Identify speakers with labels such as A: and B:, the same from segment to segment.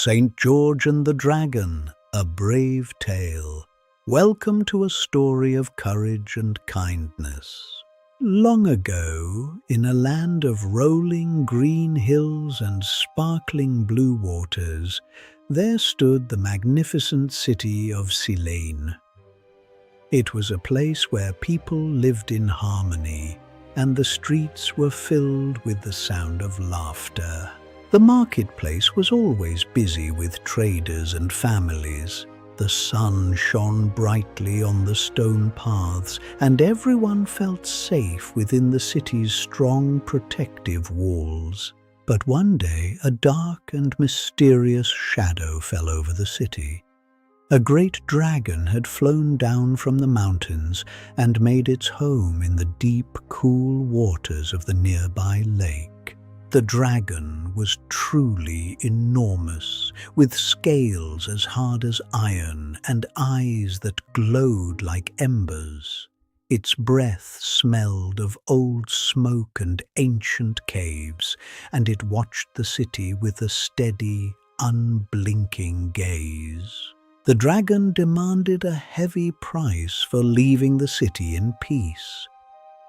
A: St. George and the Dragon, a brave tale. Welcome to a story of courage and kindness. Long ago, in a land of rolling green hills and sparkling blue waters, there stood the magnificent city of Silene. It was a place where people lived in harmony, and the streets were filled with the sound of laughter. The marketplace was always busy with traders and families. The sun shone brightly on the stone paths, and everyone felt safe within the city's strong protective walls. But one day, a dark and mysterious shadow fell over the city. A great dragon had flown down from the mountains and made its home in the deep, cool waters of the nearby lake. The dragon was truly enormous, with scales as hard as iron and eyes that glowed like embers. Its breath smelled of old smoke and ancient caves, and it watched the city with a steady, unblinking gaze. The dragon demanded a heavy price for leaving the city in peace.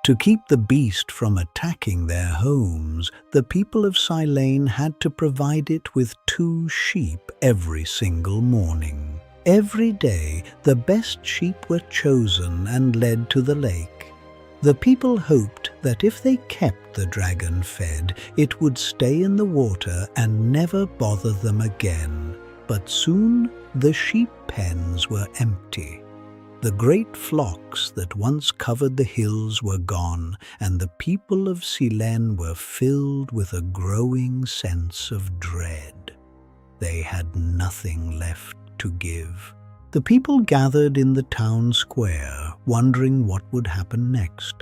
A: To keep the beast from attacking their homes, the people of Silene had to provide it with 2 sheep every single morning. Every day, the best sheep were chosen and led to the lake. The people hoped that if they kept the dragon fed, it would stay in the water and never bother them again. But soon, the sheep pens were empty. The great flocks that once covered the hills were gone, and the people of Silene were filled with a growing sense of dread. They had nothing left to give. The people gathered in the town square, wondering what would happen next.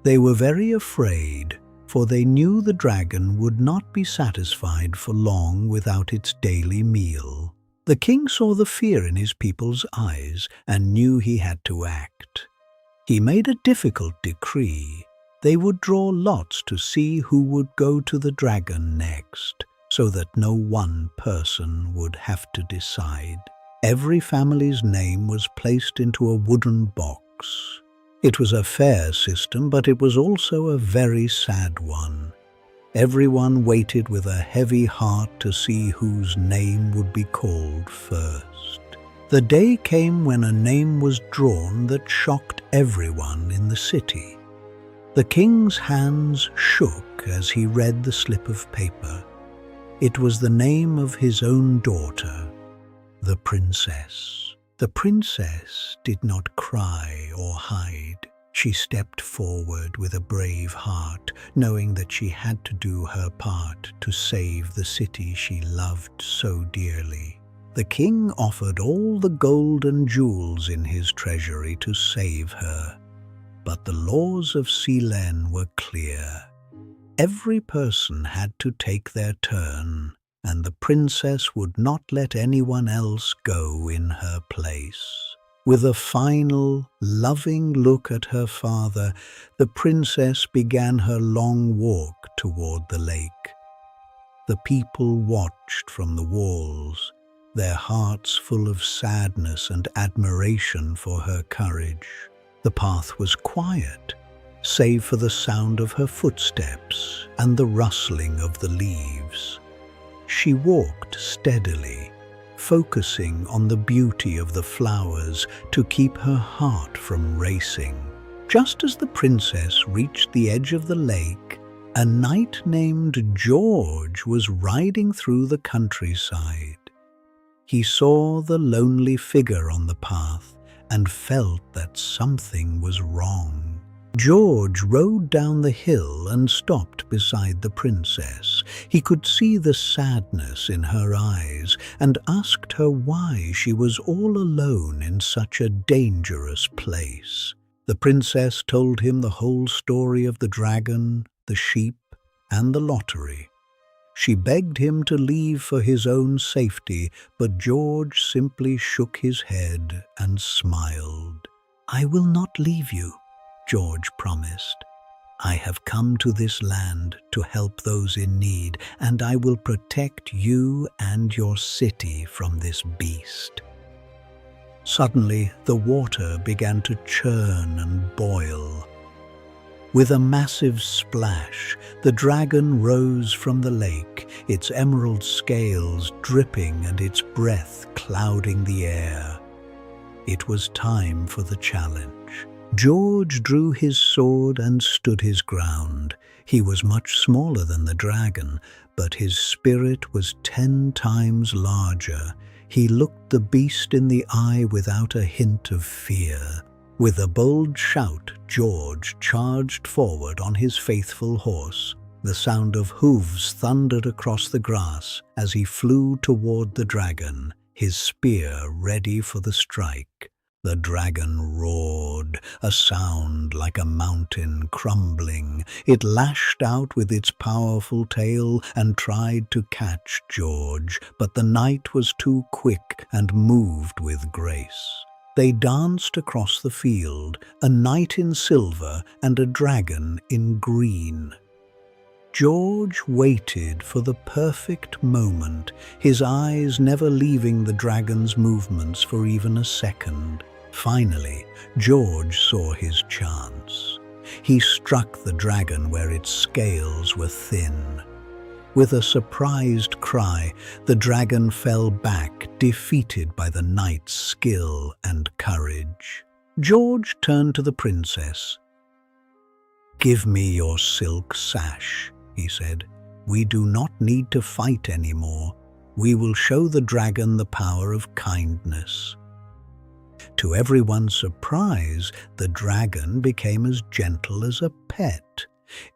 A: They were very afraid, for they knew the dragon would not be satisfied for long without its daily meal. The king saw the fear in his people's eyes and knew he had to act. He made a difficult decree. They would draw lots to see who would go to the dragon next, so that no one person would have to decide. Every family's name was placed into a wooden box. It was a fair system, but it was also a very sad one. Everyone waited with a heavy heart to see whose name would be called first. The day came when a name was drawn that shocked everyone in the city. The king's hands shook as he read the slip of paper. It was the name of his own daughter, the princess. The princess did not cry or hide. She stepped forward with a brave heart, knowing that she had to do her part to save the city she loved so dearly. The king offered all the gold and jewels in his treasury to save her, but the laws of Silene were clear. Every person had to take their turn, and the princess would not let anyone else go in her place. With a final, loving look at her father, the princess began her long walk toward the lake. The people watched from the walls, their hearts full of sadness and admiration for her courage. The path was quiet, save for the sound of her footsteps and the rustling of the leaves. She walked steadily, focusing on the beauty of the flowers to keep her heart from racing. Just as the princess reached the edge of the lake, a knight named George was riding through the countryside. He saw the lonely figure on the path and felt that something was wrong. George rode down the hill and stopped beside the princess. He could see the sadness in her eyes and asked her why she was all alone in such a dangerous place. The princess told him the whole story of the dragon, the sheep, and the lottery. She begged him to leave for his own safety, but George simply shook his head and smiled. "I will not leave you," George promised. I have come to this land to help those in need, and I will protect you and your city from this beast." Suddenly, the water began to churn and boil. With a massive splash, the dragon rose from the lake, its emerald scales dripping and its breath clouding the air. It was time for the challenge. George drew his sword and stood his ground. He was much smaller than the dragon, but his spirit was 10 times larger. He looked the beast in the eye without a hint of fear. With a bold shout, George charged forward on his faithful horse. The sound of hooves thundered across the grass as he flew toward the dragon, his spear ready for the strike. The dragon roared, a sound like a mountain crumbling. It lashed out with its powerful tail and tried to catch George, but the knight was too quick and moved with grace. They danced across the field, a knight in silver and a dragon in green. George waited for the perfect moment, his eyes never leaving the dragon's movements for even a second. Finally, George saw his chance. He struck the dragon where its scales were thin. With a surprised cry, the dragon fell back, defeated by the knight's skill and courage. George turned to the princess. "Give me your silk sash," he said. "We do not need to fight anymore. We will show the dragon the power of kindness." To everyone's surprise, the dragon became as gentle as a pet.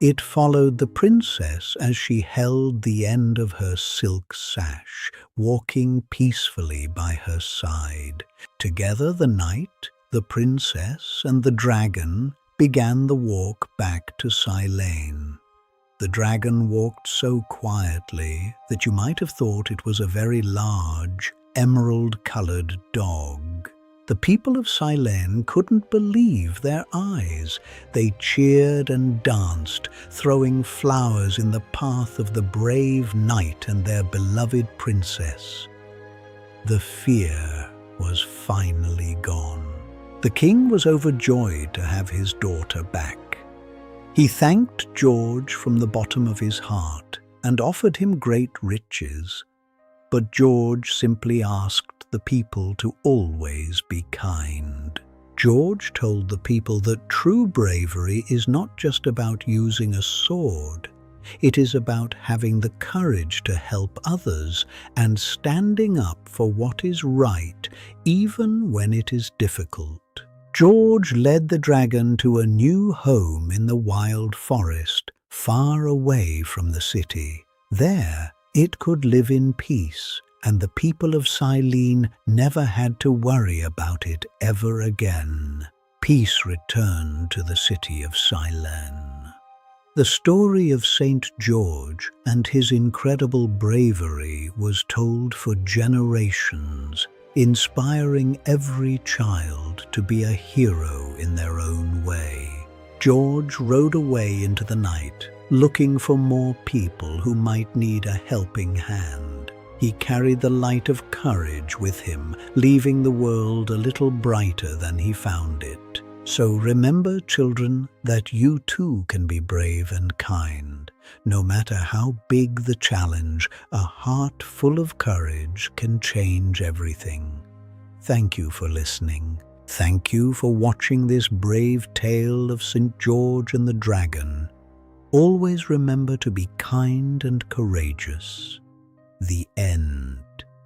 A: It followed the princess as she held the end of her silk sash, walking peacefully by her side. Together the knight, the princess, and the dragon began the walk back to Silene. The dragon walked so quietly that you might have thought it was a very large, emerald-colored dog. The people of Silene couldn't believe their eyes. They cheered and danced, throwing flowers in the path of the brave knight and their beloved princess. The fear was finally gone. The king was overjoyed to have his daughter back. He thanked George from the bottom of his heart and offered him great riches. But George simply asked the people to always be kind. George told the people that true bravery is not just about using a sword. It is about having the courage to help others and standing up for what is right, even when it is difficult. George led the dragon to a new home in the wild forest, far away from the city. There, it could live in peace, and the people of Silene never had to worry about it ever again. Peace returned to the city of Silene. The story of Saint George and his incredible bravery was told for generations, inspiring every child to be a hero in their own way. George rode away into the night, looking for more people who might need a helping hand. He carried the light of courage with him, leaving the world a little brighter than he found it. So remember, children, that you too can be brave and kind. No matter how big the challenge, a heart full of courage can change everything. Thank you for listening. Thank you for watching this brave tale of St. George and the Dragon. Always remember to be kind and courageous. The end.